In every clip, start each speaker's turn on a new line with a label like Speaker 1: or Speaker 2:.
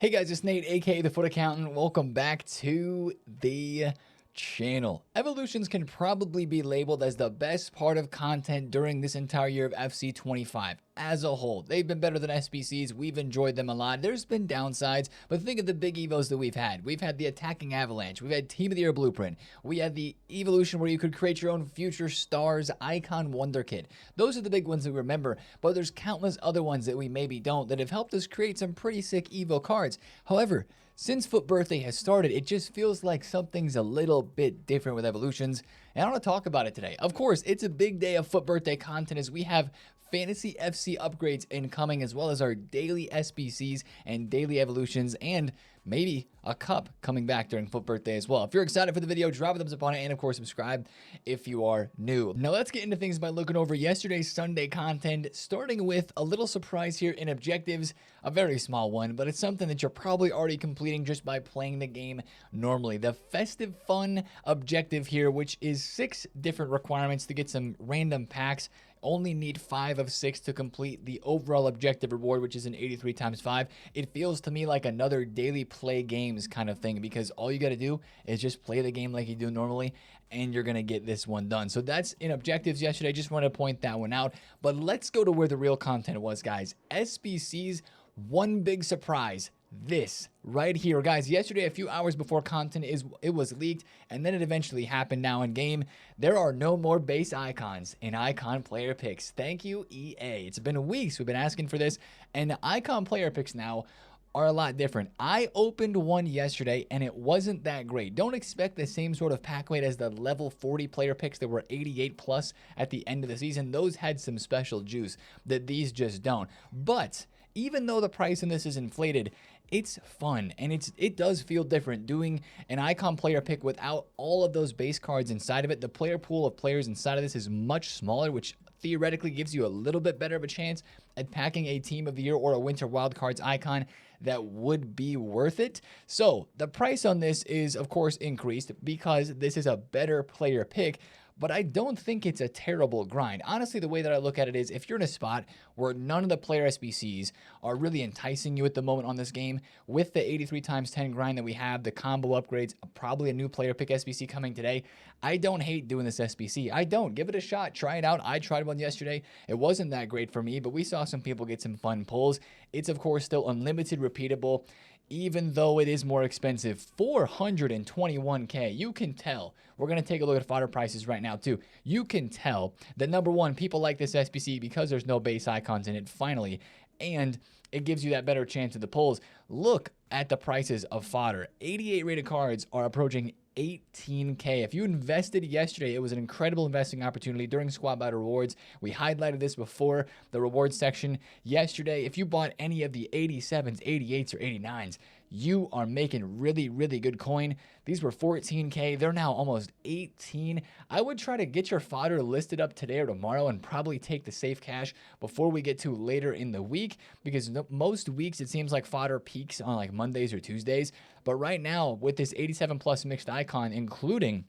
Speaker 1: Hey guys, it's Nate, aka the FUT Accountant. Welcome back to the channel. Evolutions can probably be labeled as the best part of content during this entire year of FC25 as a whole. They've been better than SBCs. We've enjoyed them a lot. There's been downsides, but think of the big evos that we've had. We've had the Attacking Avalanche. We've had Team of the Year Blueprint. We had the Evolution where you could create your own future stars icon wonder kit. Those are the big ones that we remember, but there's countless other ones that we maybe don't that have helped us create some pretty sick evo cards. However, since FUT Birthday has started, it just feels like something's a little bit different with Evolutions, and I want to talk about it today. Of course, it's a big day of FUT Birthday content as we have Fantasy FC upgrades incoming, as well as our daily SBCs and daily Evolutions, and maybe a cup coming back during FUT Birthday as well. If you're excited for the video, drop a thumbs up on it, and of course, subscribe if you are new. Now, let's get into things by looking over yesterday's Sunday content, starting with a little surprise here in objectives, a very small one, but it's something that you're probably already completing just by playing the game normally. The Festive Fun objective here, which is 6 different requirements to get some random packs. Only need 5 of 6 to complete the overall objective reward, which is an 83 times 5. It feels to me like another daily play games kind of thing, because all you got to do is just play the game like you do normally, and you're going to get this one done. So that's in objectives yesterday. Just want to point that one out. But let's go to where the real content was, guys. SBC's one big surprise. This right here, guys. Yesterday, a few hours before content it was leaked, and then it eventually happened. Now in game, there are no more base icons in icon player picks. Thank you, EA. It's been weeks we've been asking for this, and icon player picks now are a lot different. I opened one yesterday and it wasn't that great. Don't expect the same sort of pack weight as the level 40 player picks that were 88 plus at the end of the season. Those had some special juice that these just don't. But even though the price in this is inflated, it's fun, and it does feel different doing an icon player pick without all of those base cards inside of it. The player pool of players inside of this is much smaller, which theoretically gives you a little bit better of a chance at packing a Team of the Year or a Winter Wildcards icon that would be worth it. So the price on this is, of course, increased because this is a better player pick, but I don't think it's a terrible grind. Honestly, the way that I look at it is, if you're in a spot where none of the player SBCs are really enticing you at the moment on this game, with the 83 times 10 grind that we have, the combo upgrades, probably a new player pick SBC coming today, I don't hate doing this SBC. I don't. Give it a shot. Try it out. I tried one yesterday. It wasn't that great for me, but we saw some people get some fun pulls. It's, of course, still unlimited repeatable, even though it is more expensive. 421k. You can tell. We're going to take a look at fodder prices right now too. You can tell that, number one, people like this SBC because there's no base icons in it finally, and it gives you that better chance of the pulls. Look at the prices of fodder. 88 rated cards are approaching 18k. If you invested yesterday, it was an incredible investing opportunity during Squad Battle Rewards. We highlighted this before the rewards section yesterday. If you bought any of the 87s, 88s, or 89s, you are making really, really good coin. These were 14k. They're now almost 18. I would try to get your fodder listed up today or tomorrow and probably take the safe cash before we get to later in the week, because most weeks it seems like fodder peaks on like Mondays or Tuesdays. But right now, with this 87 plus mixed icon, including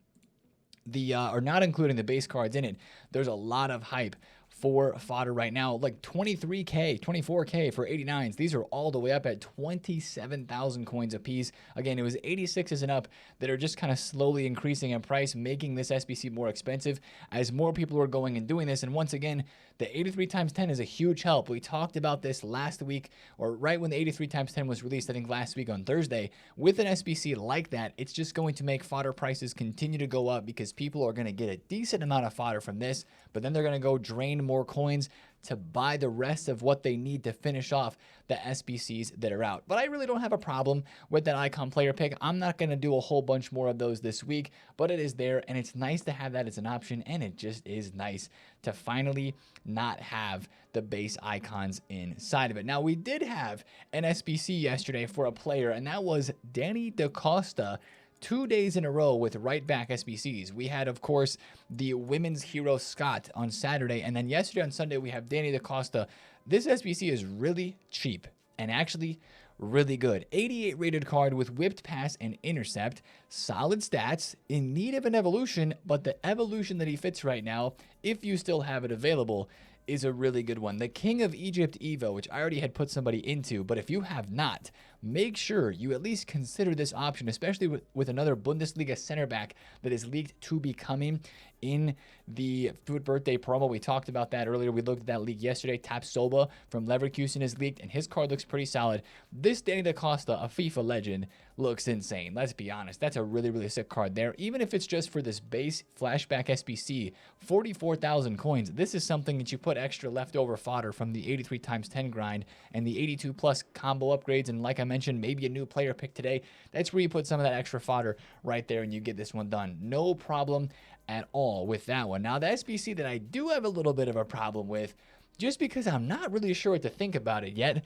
Speaker 1: the or not including the base cards in it, there's a lot of hype for fodder right now. Like 23k, 24k for 89s. These are all the way up at 27,000 coins a piece. Again, it was 86s and up that are just kind of slowly increasing in price, making this SBC more expensive as more people are going and doing this. And once again, the 83 times 10 is a huge help. We talked about this last week, or right when the 83 times 10 was released, I think last week on Thursday. With an SBC like that, it's just going to make fodder prices continue to go up because people are going to get a decent amount of fodder from this, but then they're going to go drain more coins to buy the rest of what they need to finish off the SBCs that are out. But I really don't have a problem with that icon player pick. I'm not going to do a whole bunch more of those this week, but it is there, and it's nice to have that as an option, and it just is nice to finally not have the base icons inside of it. Now, we did have an SBC yesterday for a player, and that was Danny Costa. 2 days in a row with right back SBCs. We had, of course, the women's hero Scott on Saturday, and then yesterday on Sunday we have Danny Costa. This SBC is really cheap and actually really good. 88 rated card with whipped pass and intercept. Solid stats, in need of an evolution, but the evolution that he fits right now, if you still have it available, is a really good one. The King of Egypt Evo, which I already had put somebody into, but if you have not, make sure you at least consider this option, especially with another Bundesliga center back that is leaked to be coming in the FUT Birthday promo. We talked about that earlier. We looked at that leak yesterday. Tapsoba from Leverkusen is leaked, and his card looks pretty solid. This Danny Da Costa, a FIFA legend, looks insane. Let's be honest. That's a really, really sick card there. Even if it's just for this base flashback SBC, 44,000 coins. This is something that you put extra leftover fodder from the 83 times 10 grind and the 82 plus combo upgrades. And like I mentioned, maybe a new player pick today. That's where you put some of that extra fodder right there and you get this one done. No problem at all with that one. Now, the SBC that I do have a little bit of a problem with, just because I'm not really sure what to think about it yet,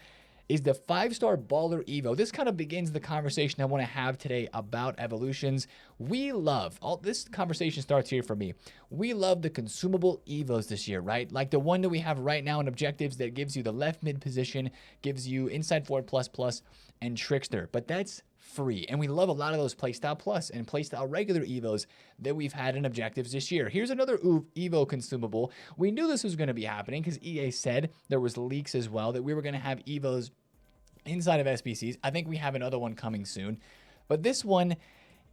Speaker 1: is the 5-star Baller Evo. This kind of begins the conversation I want to have today about evolutions. We love, this conversation starts here for me. We love the consumable Evos this year, right? Like the one that we have right now in objectives that gives you the left mid position, gives you inside forward plus, and trickster. But that's free. And we love a lot of those playstyle plus and playstyle regular Evos that we've had in objectives this year. Here's another Evo consumable. We knew this was going to be happening because EA said there was leaks as well that we were going to have Evos inside of SBCs. I think we have another one coming soon, but this one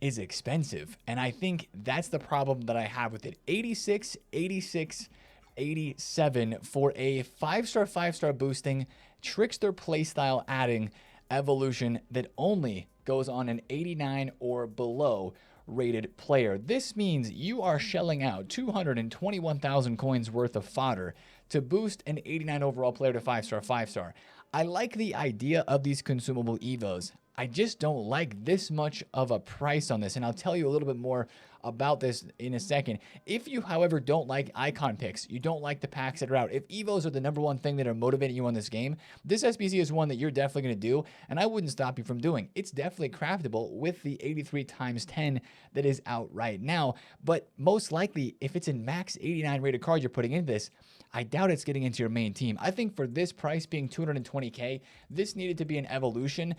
Speaker 1: is expensive. And I think that's the problem that I have with it. 86, 86, 87 for a 5-star boosting trickster playstyle adding evolution that only goes on an 89 or below rated player. This means you are shelling out 221,000 coins worth of fodder to boost an 89 overall player to 5-star. I like the idea of these consumable Evos. I just don't like this much of a price on this, and I'll tell you a little bit more about this in a second. If you, however, don't like icon picks, you don't like the packs that are out, if Evos are the #1 thing that are motivating you on this game, this SBC is one that you're definitely going to do, and I wouldn't stop you from doing. It's definitely craftable with the 83 times 10 that is out right now, but most likely, if it's a max 89 rated card you're putting in this, I doubt it's getting into your main team. I think for this price being 220k, this needed to be an evolution,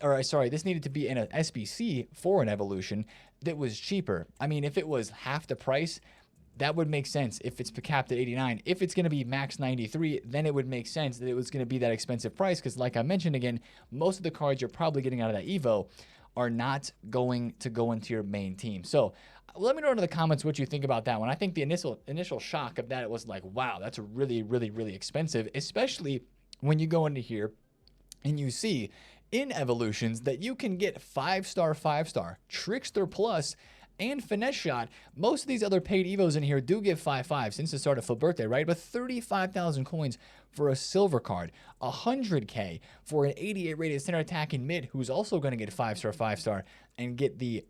Speaker 1: or sorry, this needed to be in an SBC for an evolution that was cheaper. I mean, if it was half the price, that would make sense if it's capped at 89. If it's going to be max 93, then it would make sense that it was going to be that expensive price because like I mentioned again, most of the cards you're probably getting out of that Evo are not going to go into your main team. So let me know in the comments what you think about that one. I think the initial shock of that was like, wow, that's really, really, really expensive, especially when you go into here and you see in evolutions that you can get 5-star, trickster plus, and finesse shot. Most of these other paid Evos in here do give 5/5 since the start of FUT Birthday, right? But 35,000 coins for a silver card, 100k for an 88 rated center attacking mid who's also going to get 5-star, and get the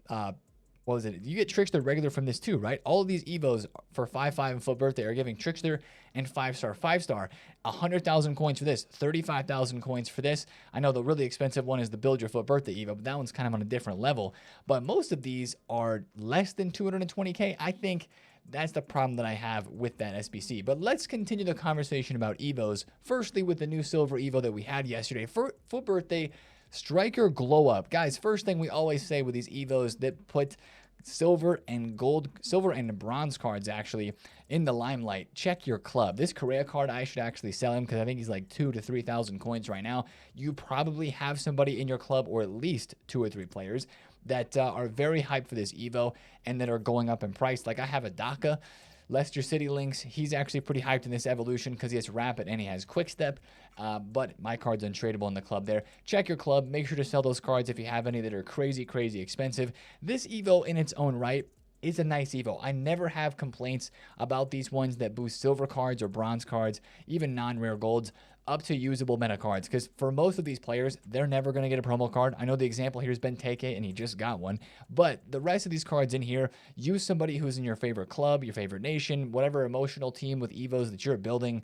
Speaker 1: what was it? You get Trickster regular from this too, right? All of these Evos for 5/5 and FUT Birthday are giving Trickster and 5-star. 100,000 coins for this, 35,000 coins for this. I know the really expensive one is the Build Your FUT Birthday Evo, but that one's kind of on a different level. But most of these are less than 220k. I think that's the problem that I have with that SBC. But let's continue the conversation about Evos. Firstly, with the new silver Evo that we had yesterday for FUT Birthday Striker Glow Up. Guys, first thing we always say with these Evos that put silver and bronze cards actually in the limelight, check your club. This Correa card, I should actually sell him because I think he's like 2,000 to 3,000 coins right now. You probably have somebody in your club, or at least 2 or 3 players that are very hyped for this Evo and that are going up in price. Like I have a Daka, Leicester City links. He's actually pretty hyped in this evolution because he has rapid and he has quick step. But my card's untradeable in the club there. Check your club. Make sure to sell those cards if you have any that are crazy, crazy expensive. This Evo in its own right is a nice Evo. I never have complaints about these ones that boost silver cards or bronze cards, even non-rare golds, up to usable meta cards, because for most of these players, they're never going to get a promo card. I know the example here is Ben Teke, and he just got one, but the rest of these cards in here, use somebody who's in your favorite club, your favorite nation, whatever emotional team with Evos that you're building,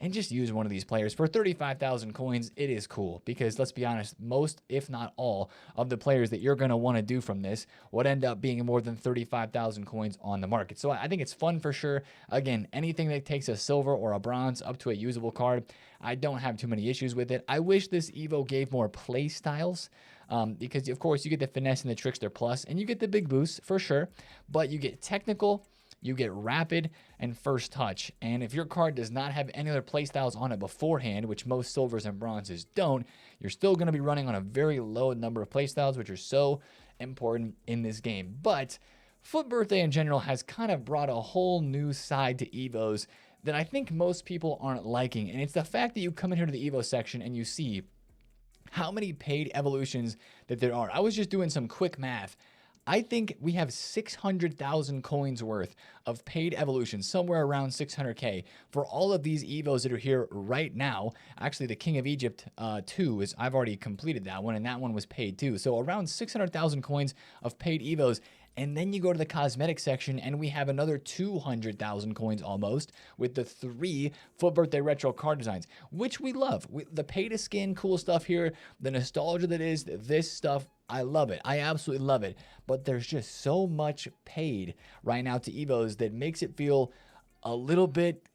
Speaker 1: and just use one of these players. For 35,000 coins, it is cool because let's be honest, most, if not all, of the players that you're going to want to do from this would end up being more than 35,000 coins on the market. So I think it's fun for sure. Again, anything that takes a silver or a bronze up to a usable card, I don't have too many issues with it. I wish this Evo gave more play styles. Because of course you get the finesse and the trickster plus, and you get the big boost for sure, but you get technical, you get rapid and first touch. And if your card does not have any other playstyles on it beforehand, which most silvers and bronzes don't, you're still going to be running on a very low number of playstyles, which are so important in this game. But FUT Birthday in general has kind of brought a whole new side to Evos that I think most people aren't liking. And it's the fact that you come in here to the Evo section and you see how many paid evolutions that there are. I was just doing some quick math. I think we have 600,000 coins worth of paid evolutions, somewhere around 600K for all of these Evos that are here right now. Actually, the King of Egypt 2 is, I've already completed that one, and that one was paid too. So around 600,000 coins of paid Evos. And then you go to the cosmetic section and we have another 200,000 coins almost with the 3 FUT Birthday retro card designs, which we love. The pay to skin, cool stuff here, the nostalgia that is this stuff, I love it. I absolutely love it. But there's just so much paid right now to Evos that makes it feel a little bit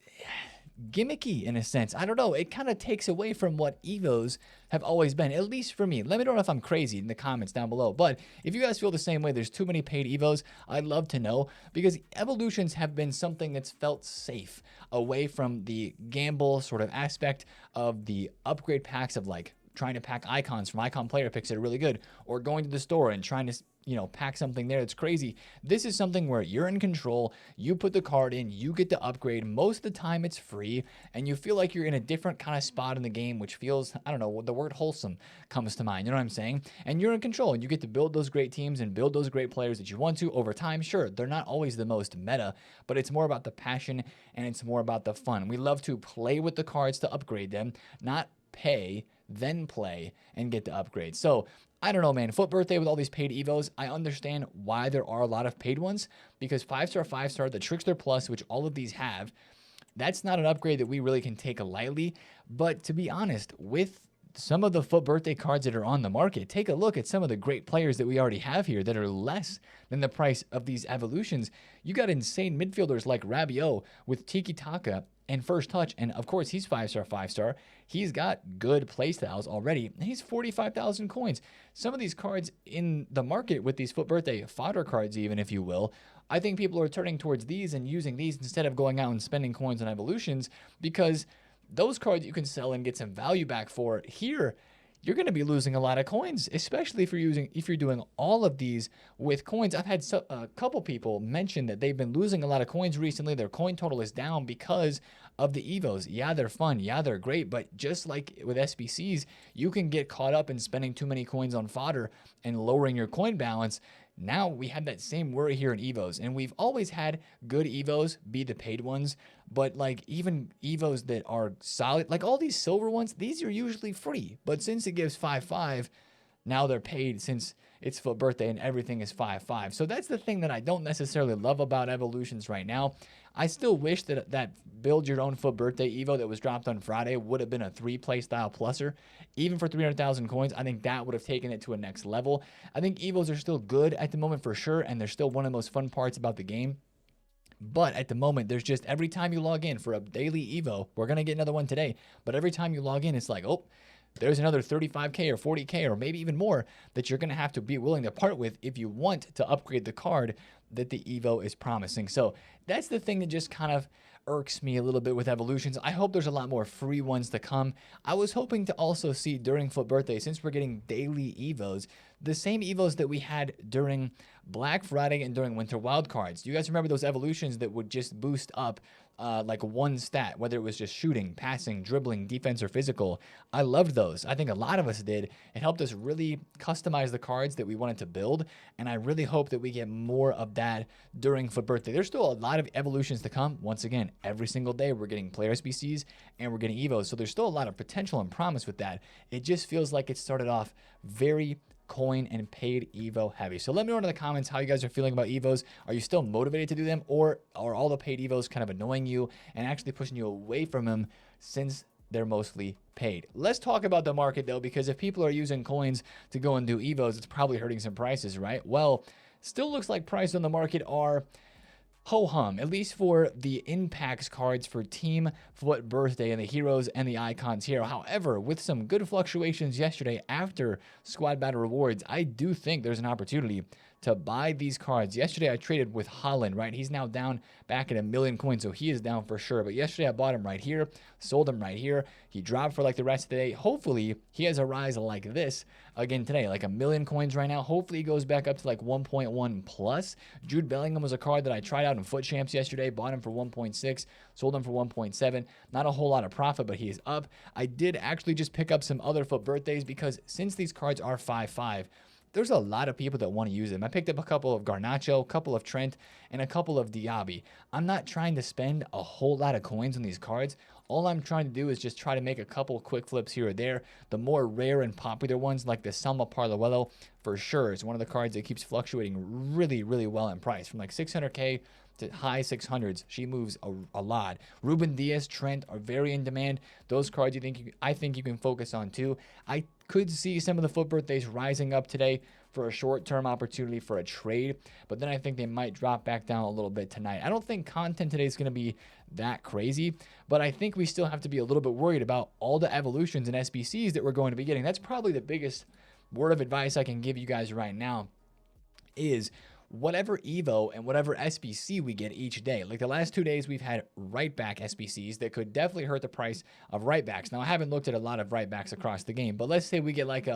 Speaker 1: gimmicky in a sense. I don't know. It kind of takes away from what Evos have always been, at least for me. Let me know if I'm crazy in the comments down below. But if you guys feel the same way, there's too many paid Evos, I'd love to know, because evolutions have been something that's felt safe away from the gamble sort of aspect of the upgrade packs of like trying to pack icons from icon player picks that are really good, or going to the store and trying to, you know, pack something there that's crazy. This is something where you're in control. You put the card in, you get to upgrade. Most of the time it's free, and you feel like you're in a different kind of spot in the game, which feels, I don't know, the word wholesome comes to mind. You know what I'm saying? And you're in control, and you get to build those great teams and build those great players that you want to over time. Sure, they're not always the most meta, but it's more about the passion and it's more about the fun. We love to play with the cards to upgrade them, not pay, then play and get the upgrade. So I don't know, man. FUT Birthday with all these paid Evos, I understand why there are a lot of paid ones, because 5-star, 5-star, the Trickster Plus, which all of these have, that's not an upgrade that we really can take lightly. But to be honest, with some of the FUT Birthday cards that are on the market, take a look at some of the great players that we already have here that are less than the price of these evolutions. You got insane midfielders like Rabiot with Tiki Taka and first touch, and of course he's 5-star, 5-star. He's got good playstyles already. He's 45,000 coins. Some of these cards in the market with these FUT Birthday fodder cards, even if you will, I think people are turning towards these and using these instead of going out and spending coins on evolutions, because those cards you can sell and get some value back for. Here, you're going to be losing a lot of coins, especially if you're doing all of these with coins. I've had a couple people mention that they've been losing a lot of coins recently. Their coin total is down because of the Evos. Yeah, they're fun. Yeah, they're great. But just like with SBCs, you can get caught up in spending too many coins on fodder and lowering your coin balance. Now we have that same worry here in Evos, and we've always had good Evos be the paid ones, but like even Evos that are solid, like all these silver ones, these are usually free, but since it gives 5/5, now they're paid since it's FUT Birthday and everything is 5/5. So that's the thing that I don't necessarily love about evolutions right now. I still wish that that build your own FUT Birthday Evo that was dropped on Friday would have been a 3-play style pluser. Even for 300,000 coins, I think that would have taken it to a next level. I think Evos are still good at the moment for sure, and they're still one of the most fun parts about the game. But at the moment, there's just every time you log in for a daily Evo, we're going to get another one today, but every time you log in, it's like, oh, there's another 35K or 40K or maybe even more that you're going to have to be willing to part with if you want to upgrade the card that the Evo is promising. So that's the thing that just kind of irks me a little bit with evolutions. I hope there's a lot more free ones to come. I was hoping to also see during FUT Birthday, since we're getting daily Evos, the same Evos that we had during Black Friday and during Winter Wildcards. Do you guys remember those evolutions that would just boost up like one stat, whether it was just shooting, passing, dribbling, defense, or physical? I loved those. I think a lot of us did. It helped us really customize the cards that we wanted to build, and I really hope that we get more of that during FUT Birthday. There's still a lot of evolutions to come. Once again, every single day we're getting player SBCs and we're getting Evos, so there's still a lot of potential and promise with that. It just feels like it started off very coin and paid Evo heavy. So let me know in the comments how you guys are feeling about Evos. Are you still motivated to do them, or are all the paid Evos kind of annoying you and actually pushing you away from them since they're mostly paid? Let's talk about the market though, because if people are using coins to go and do Evos, it's probably hurting some prices, right? Well, still looks like prices on the market are ho-hum, at least for the impacts cards for Team FUT Birthday and the heroes and the icons here. However, with some good fluctuations yesterday after squad battle rewards, I do think there's an opportunity to buy these cards. Yesterday I traded with Holland, right? He's now down back at 1,000,000 coins, so he is down for sure. But yesterday I bought him right here, sold him right here. He dropped for like the rest of the day. Hopefully he has a rise like this again today, like 1,000,000 coins right now. Hopefully he goes back up to like 1.1 plus. Jude Bellingham was a card that I tried out in FUT Champs yesterday, bought him for 1.6, sold him for 1.7. Not a whole lot of profit, but he is up. I did actually just pick up some other FUT birthdays because since these cards are 5/5, there's a lot of people that want to use them. I picked up a couple of Garnacho, a couple of Trent, and a couple of Diaby. I'm not trying to spend a whole lot of coins on these cards. All I'm trying to do is just try to make a couple quick flips here or there. The more rare and popular ones, like the Selma Parluelo, for sure, is one of the cards that keeps fluctuating really, really well in price. From like 600K to high 600s, she moves a lot. Ruben Diaz, Trent are very in demand. Those cards I think you can focus on too. I could see some of the FUT birthdays rising up today for a short-term opportunity for a trade, but then I think they might drop back down a little bit tonight. I don't think content today is going to be that crazy, but I think we still have to be a little bit worried about all the evolutions and SBCs that we're going to be getting. That's probably the biggest word of advice I can give you guys right now is whatever Evo and whatever SBC we get each day. Like the last 2 days, we've had right back SBCs that could definitely hurt the price of right backs. Now, I haven't looked at a lot of right backs across the game, but let's say we get like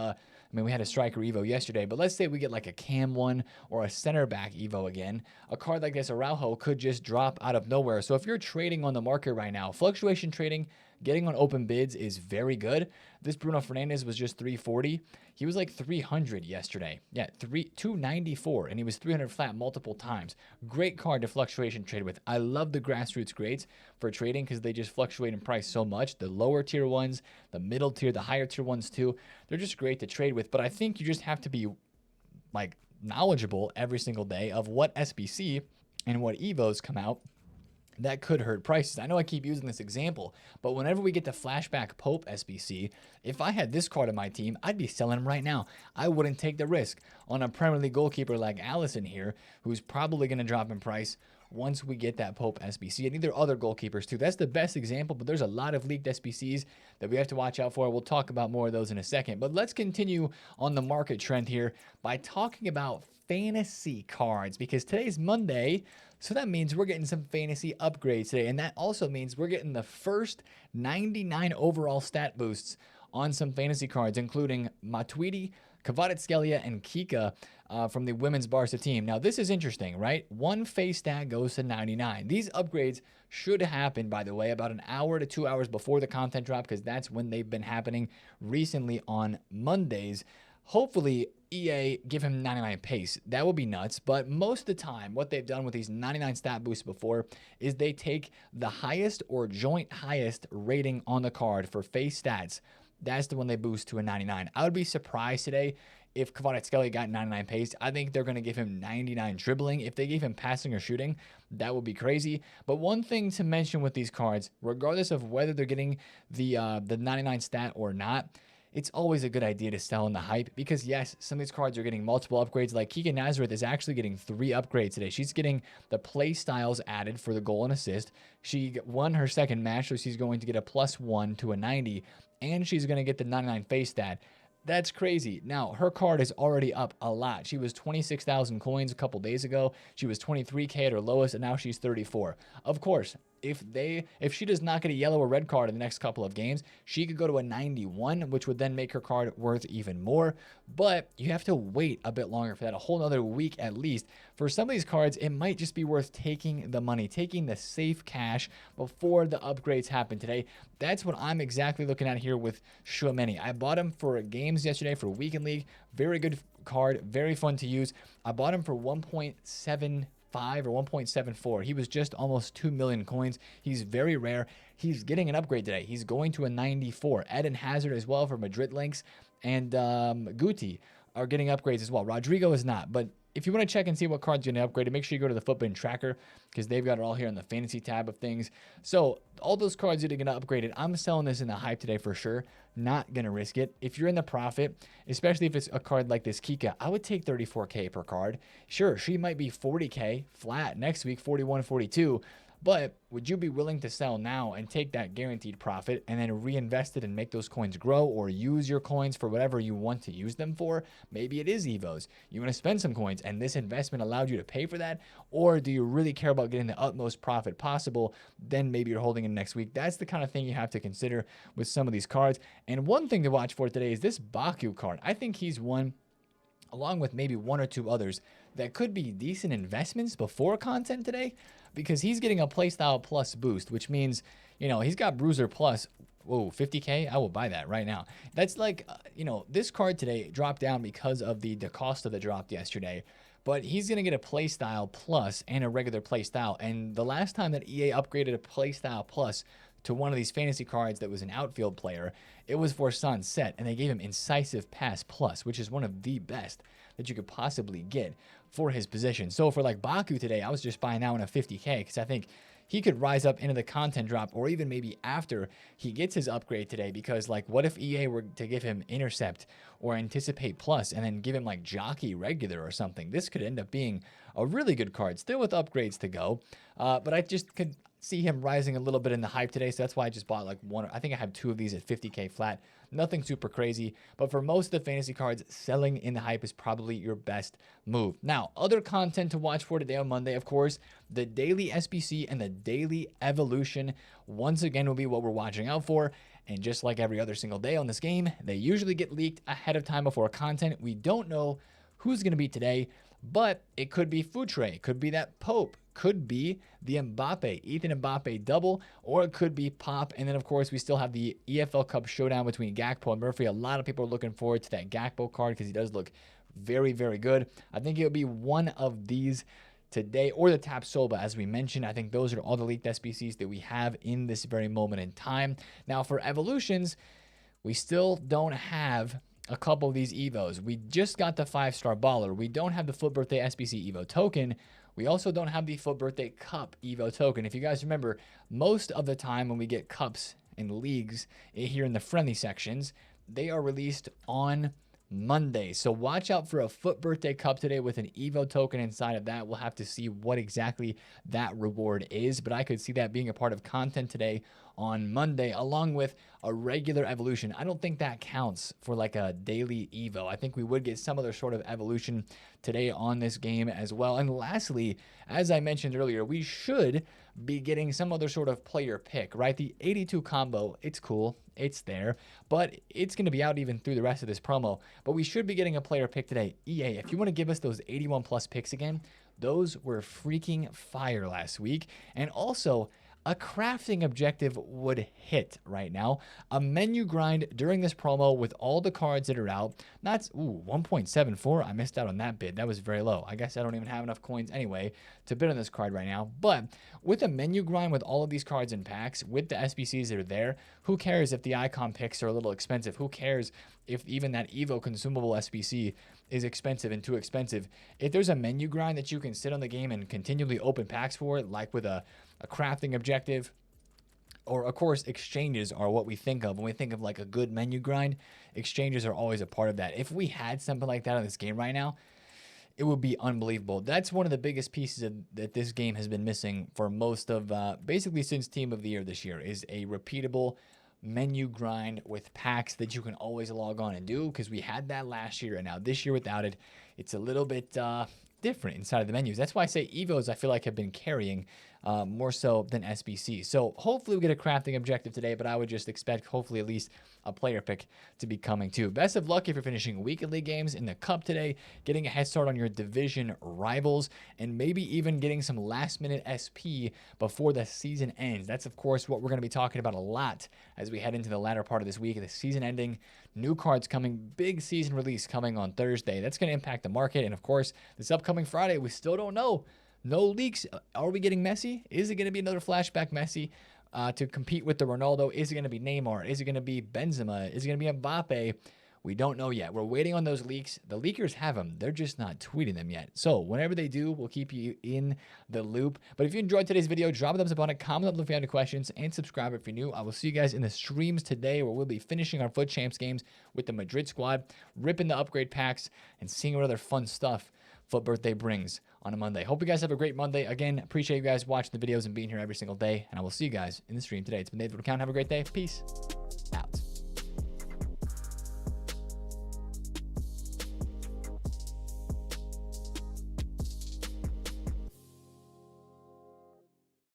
Speaker 1: we had a striker Evo yesterday, but let's say we get like a cam one or a center back Evo again. A card like this, Araujo, could just drop out of nowhere. So if you're trading on the market right now, fluctuation trading, getting on open bids is very good. This Bruno Fernandes was just 340. He was like 300 yesterday. Yeah, 294, and he was 300 flat multiple times. Great card to fluctuation trade with. I love the grassroots grades for trading because they just fluctuate in price so much. The lower tier ones, the middle tier, the higher tier ones too. They're just great to trade with, but I think you just have to be like knowledgeable every single day of what SBC and what Evos come out that could hurt prices. I know I keep using this example, but whenever we get the Flashback Pope SBC, if I had this card on my team, I'd be selling him right now. I wouldn't take the risk on a Premier League goalkeeper like Allison here, who's probably going to drop in price once we get that Pope SBC. And there are other goalkeepers too. That's the best example, but there's a lot of leaked SBCs that we have to watch out for. We'll talk about more of those in a second. But let's continue on the market trend here by talking about fantasy cards, because today's Monday, so that means we're getting some fantasy upgrades today, and that also means we're getting the first 99 overall stat boosts on some fantasy cards, including Matuidi, Kvaratskhelia, and Kika from the women's Barca team. Now, this is interesting, right? One face stat goes to 99. These upgrades should happen, by the way, about an hour to 2 hours before the content drop, because that's when they've been happening recently on Mondays. Hopefully, EA give him 99 pace. That would be nuts. But most of the time, what they've done with these 99 stat boosts before is they take the highest or joint highest rating on the card for face stats. That's the one they boost to a 99. I would be surprised today if Kvaratskhelia got 99 pace. I think they're going to give him 99 dribbling. If they gave him passing or shooting, that would be crazy. But one thing to mention with these cards, regardless of whether they're getting the 99 stat or not, it's always a good idea to sell in the hype, because yes, some of these cards are getting multiple upgrades. Like Kika Nazareth is actually getting 3 upgrades today. She's getting the play styles added for the goal and assist. She won her second match, so she's going to get a +1 to a 90, and she's going to get the 99 face stat. That's crazy. Now, her card is already up a lot. She was 26,000 coins a couple days ago. She was 23K at her lowest, and now she's 34. Of course, if she does not get a yellow or red card in the next couple of games, she could go to a 91, which would then make her card worth even more. But you have to wait a bit longer for that, a whole other week at least. For some of these cards, it might just be worth taking the money, taking the safe cash before the upgrades happen today. That's what I'm exactly looking at here with Tchouaméni. I bought him for games yesterday for Weekend League. Very good card, very fun to use. I bought him for 1.75 or 1.74. He was just almost 2 million coins. He's very rare. He's getting an upgrade today. He's going to a 94. Eden Hazard as well for Madrid links, and Guti are getting upgrades as well. Rodrigo is not, but if you want to check and see what cards are getting upgraded, make sure you go to the FUTBin tracker, because they've got it all here in the fantasy tab of things. So all those cards that are going to upgrade it, I'm selling this in the hype today for sure. not going to risk it. If you're in the profit, especially if it's a card like this Kika, I would take 34K per card. Sure, she might be 40K flat next week, 41, 42. But would you be willing to sell now and take that guaranteed profit and then reinvest it and make those coins grow, or use your coins for whatever you want to use them for? Maybe it is Evos. You want to spend some coins and this investment allowed you to pay for that? Or do you really care about getting the utmost profit possible? Then maybe you're holding in next week. That's the kind of thing you have to consider with some of these cards. And one thing to watch for today is this Baku card. I think he's one, along with maybe one or two others, that could be decent investments before content today, because he's getting a playstyle plus boost, which means, you know, he's got bruiser plus. Whoa, 50K? I will buy that right now. That's like, you know, this card today dropped down because of the Costa that dropped yesterday, but he's going to get a playstyle plus and a regular playstyle. And the last time that EA upgraded a playstyle plus to one of these fantasy cards that was an outfield player, it was for Sunset, and they gave him Incisive Pass Plus, which is one of the best that you could possibly get for his position. So for like Baku today, I was just buying that one at 50K because I think he could rise up into the content drop, or even maybe after he gets his upgrade today, because like what if EA were to give him Intercept or Anticipate Plus and then give him like Jockey Regular or something? This could end up being a really good card, still with upgrades to go. But I just could see him rising a little bit in the hype today, so that's why I just bought like one. I think I have two of these at 50K flat. Nothing super crazy, but for most of the fantasy cards, selling in the hype is probably your best move. Now, other content to watch for today on Monday, of course, the daily SBC and the daily evolution once again will be what we're watching out for. And just like every other single day on this game, they usually get leaked ahead of time before content. We don't know who's going to be today, but it could be Futre, it could be that Pope, could be the Ethan Mbappe double, or it could be Pop. And then, of course, we still have the EFL Cup showdown between Gakpo and Murphy. A lot of people are looking forward to that Gakpo card because he does look very, very good. I think it would be one of these today, or the Tap Soba, as we mentioned. I think those are all the leaked SBCs that we have in this very moment in time. Now, for evolutions, we still don't have a couple of these Evos. We just got the 5-star baller. We don't have the FUT Birthday SBC Evo token. We also don't have the FUT Birthday Cup Evo token. If you guys remember, most of the time when we get cups in leagues here in the friendly sections, they are released on Monday. So watch out for a FUT Birthday Cup today with an Evo token inside of that. We'll have to see what exactly that reward is, but I could see that being a part of content today on Monday, along with a regular evolution. I don't think that counts for like a daily Evo. I think we would get some other sort of evolution today on this game as well. And lastly, as I mentioned earlier, we should be getting some other sort of player pick, right? The 82 combo, it's cool, it's there, but it's going to be out even through the rest of this promo. But we should be getting a player pick today. EA, if you want to give us those 81 plus picks again, those were freaking fire last week. And also, a crafting objective would hit right now. A menu grind during this promo with all the cards that are out. That's 1.74. I missed out on that bid. That was very low. I guess I don't even have enough coins anyway to bid on this card right now. But with a menu grind with all of these cards in packs, with the SBCs that are there, who cares if the icon picks are a little expensive? Who cares if even that Evo consumable SBC is expensive and too expensive? If there's a menu grind that you can sit on the game and continually open packs for it, like with a crafting objective, or of course exchanges are what we think of when we think of like a good menu grind. Exchanges are always a part of that. If we had something like that in this game right now, it would be unbelievable. That's one of the biggest pieces that this game has been missing for most of basically since Team of the Year this year, is a repeatable menu grind with packs that you can always log on and do, because we had that last year, and now this year without it, it's a little bit different inside of the menus. That's why I say Evos, I feel like, have been carrying more so than SBC. So hopefully we get a crafting objective today, but I would just expect hopefully at least a player pick to be coming too. Best of luck if you're finishing weekly games in the Cup today, getting a head start on your division rivals, and maybe even getting some last minute SP before the season ends. That's of course what we're going to be talking about a lot as we head into the latter part of this week. The season ending, new cards coming, big season release coming on Thursday. That's going to impact the market. And of course, this upcoming Friday, we still don't know. No leaks. Are we getting Messi? Is it going to be another flashback Messi to compete with the Ronaldo? Is it going to be Neymar? Is it going to be Benzema? Is it going to be Mbappe? We don't know yet. We're waiting on those leaks. The leakers have them. They're just not tweeting them yet. So whenever they do, we'll keep you in the loop. But if you enjoyed today's video, drop a thumbs up on it, comment up if you have any questions, and subscribe if you're new. I will see you guys in the streams today, where we'll be finishing our FUT Champs games with the Madrid squad, ripping the upgrade packs, and seeing what other fun stuff FUT Birthday brings on a Monday. Hope you guys have a great Monday. Again, appreciate you guys watching the videos and being here every single day, and I will see you guys in the stream today. It's been TheFutAccountant. Have a great day. Peace.